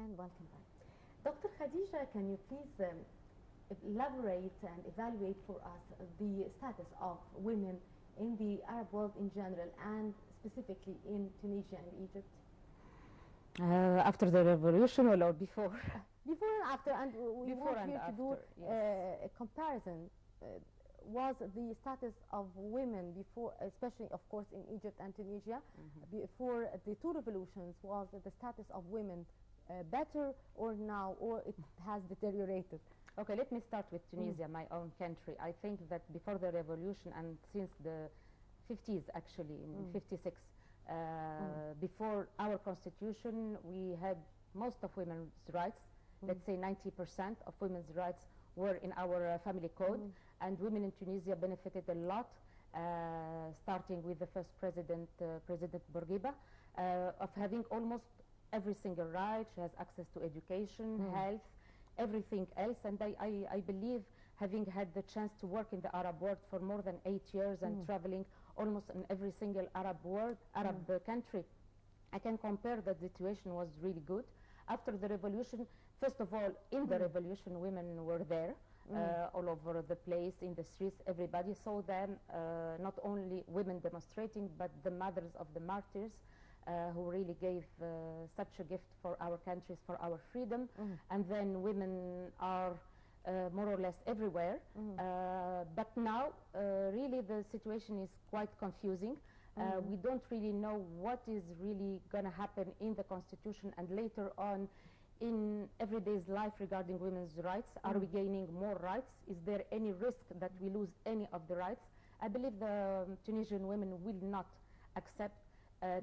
And welcome back. Dr. Khadija, can you please elaborate and evaluate for us the status of women in the Arab world in general and specifically in Tunisia and Egypt? After the revolution or before? Before and after, and we Before want and here to do after, yes. a comparison. Was the status of women before, especially of course in Egypt and Tunisia, before the two revolutions, was the status of women better or now, or it has deteriorated? Okay, let me start with Tunisia, my own country. I think that before the revolution and since the 50s, actually, in 56, before our constitution, we had most of women's rights. Let's say 90% of women's rights were in our family code, and women in Tunisia benefited a lot, starting with the first president, President Bourguiba, of having almost every single right. She has access to education, health, everything else, and I believe, having had the chance to work in the Arab world for more than 8 years and traveling almost in every single Arab country, I can compare that the situation was really good. After the revolution, first of all, in the revolution, women were there all over the place, in the streets. Everybody saw them, not only women demonstrating, but the mothers of the martyrs who really gave such a gift for our countries, for our freedom. And then women are more or less everywhere. But now, really, the situation is quite confusing. We don't really know what is really going to happen in the constitution and later on in everyday's life regarding women's rights. Are we gaining more rights? Is there any risk that we lose any of the rights? I believe the Tunisian women will not accept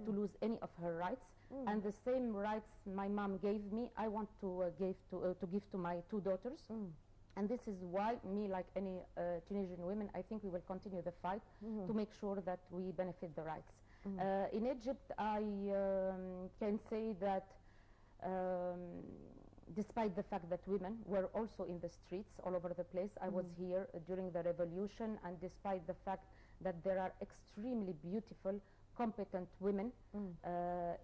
to lose any of her rights, and the same rights my mom gave me, I want to give to my two daughters. And this is why, me, like any Tunisian women, I think we will continue the fight to make sure that we benefit the rights. In Egypt, I can say that despite the fact that women were also in the streets all over the place, I was here during the revolution, and despite the fact that there are extremely beautiful, competent women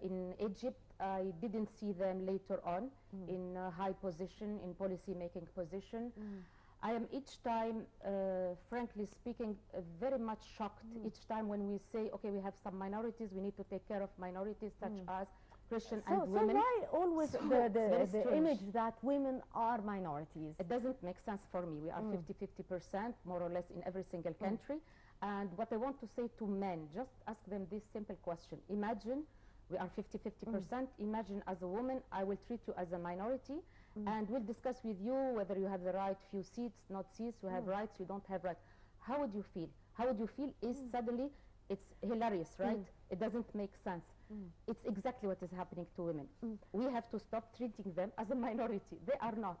in Egypt, I didn't see them later on in a high position, in policy-making position. I am each time, frankly speaking, very much shocked each time when we say, okay, we have some minorities, we need to take care of minorities such as Christian and women. So why always the image that women are minorities? It doesn't make sense for me. We are 50-50%, more or less, in every single country. And what I want to say to men, just ask them this simple question. Imagine we are 50-50%. Imagine as a woman, I will treat you as a minority, and we'll discuss with you whether you have the right few seats, not seats, you have rights, you don't have rights. How would you feel? How would you feel is suddenly, it's hilarious, right? It doesn't make sense. It's exactly what is happening to women. We have to stop treating them as a minority. They are not.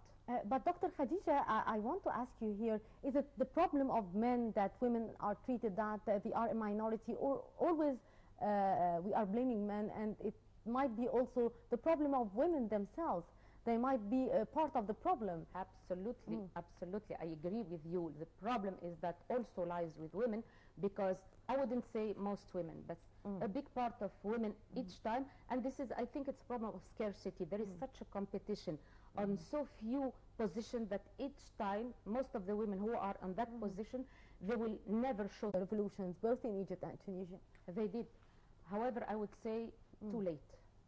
But Dr. Khadija, I want to ask you here, is it the problem of men that women are treated that they are a minority, or always we are blaming men, and it might be also the problem of women themselves? They might be a part of the problem. Absolutely, absolutely. I agree with you. The problem is that also lies with women, because I wouldn't say most women, but a big part of women each time, and this is, I think it's a problem of scarcity. There is such a competition on so few positions that each time, most of the women who are on that position, they will never show. Revolutions, both in Egypt and Tunisia. They did. However, I would say too late.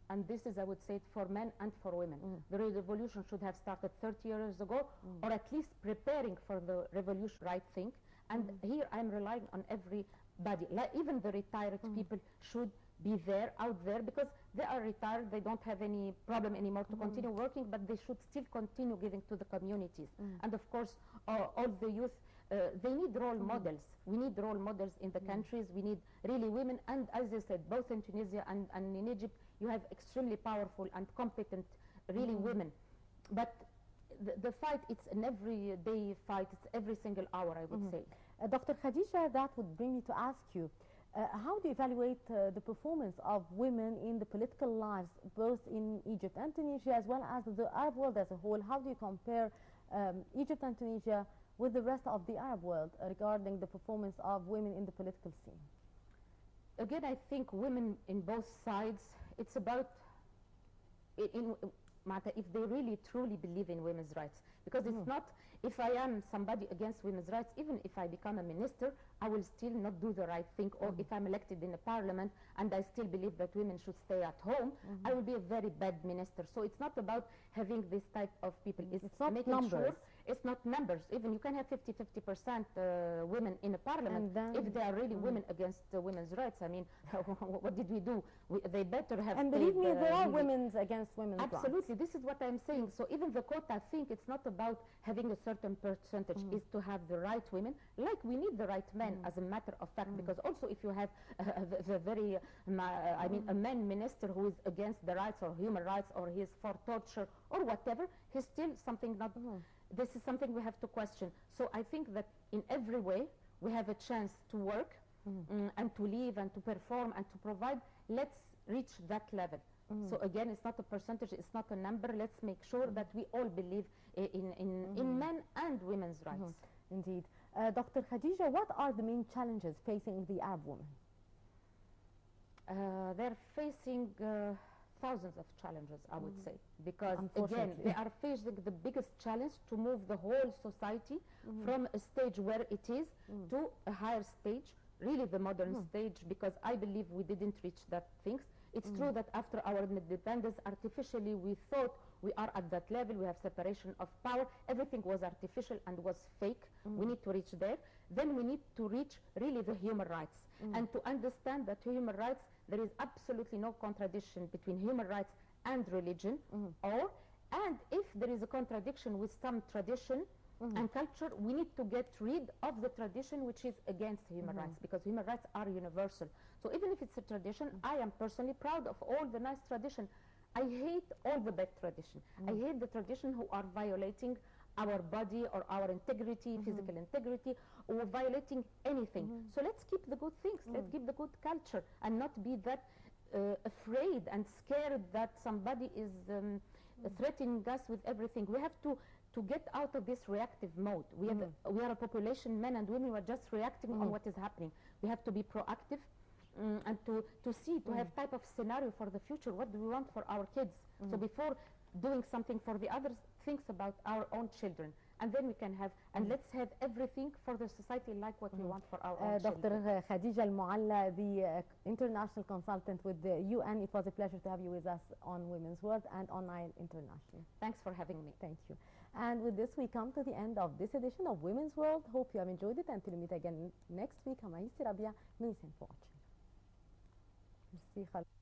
And this is, I would say, for men and for women. The revolution should have started 30 years ago, or at least preparing for the revolution, right thing. And here I'm relying on everybody. Like even the retired people should be there, out there, because they are retired, they don't have any problem anymore to continue working, but they should still continue giving to the communities. And of course, all the youth, they need role models. We need role models in the countries. We need really women, and as I said, both in Tunisia and in Egypt, you have extremely powerful and competent, really women. But the fight, it's an everyday fight. It's every single hour, I would say. Dr. Khadija, that would bring me to ask you, how do you evaluate the performance of women in the political lives, both in Egypt and Tunisia, as well as the Arab world as a whole? How do you compare Egypt and Tunisia with the rest of the Arab world regarding the performance of women in the political scene? Again, I think women in both sides, it's about, in if they really truly believe in women's rights. Because it's not, if I am somebody against women's rights, even if I become a minister, I will still not do the right thing. Or if I'm elected in a parliament and I still believe that women should stay at home, I will be a very bad minister. So it's not about having this type of people. It's not making numbers. sure it's not numbers. Even you can have 50% women in a parliament if they are really women against women's rights. I mean, what did we do? They better have. And believe me, there are women against women's rights. Absolutely, this is what I'm saying. So even the quota, I think it's not about having a certain percentage. It's to have the right women, like we need the right men, as a matter of fact. Because also if you have the very, I mean, a man minister who is against the rights or human rights, or he is for torture or whatever, he's still something not. This is something we have to question. So I think that in every way we have a chance to work and to live and to perform and to provide. Let's reach that level. So again, it's not a percentage, it's not a number. Let's make sure that we all believe in men and women's rights. Indeed. Dr. Khadija, what are the main challenges facing the Arab women? They're facing thousands of challenges, I would say, because again, they are facing the biggest challenge to move the whole society from a stage where it is to a higher stage, really the modern stage, because I believe we didn't reach that things. It's true that after our independence, artificially we thought we are at that level, we have separation of power, everything was artificial and was fake. We need to reach there. Then we need to reach really the human rights and to understand that human rights, there is absolutely no contradiction between human rights and religion, and if there is a contradiction with some tradition and culture, we need to get rid of the tradition which is against human rights, because human rights are universal. So even if it's a tradition, I am personally proud of all the nice tradition. I hate all the bad tradition. I hate the tradition who are violating our body or our integrity, physical integrity, or violating anything. So let's keep the good things, let's keep the good culture, and not be that afraid and scared that somebody is threatening us with everything. We have to get out of this reactive mode. We are a population, men and women, who are just reacting on what is happening. We have to be proactive and to see, to have type of scenario for the future. What do we want for our kids? So before doing something for the others, think about our own children. And then we can have, and let's have everything for the society like what we want for our own children. Dr. Khadija Moalla, the international consultant with the UN, it was a pleasure to have you with us on Women's World and on Nile International. Thanks for having me. Thank you. And with this, we come to the end of this edition of Women's World. Hope you have enjoyed it. Until we meet again next week, I'm Aïssi Rabia. Many thanks for watching. Merci.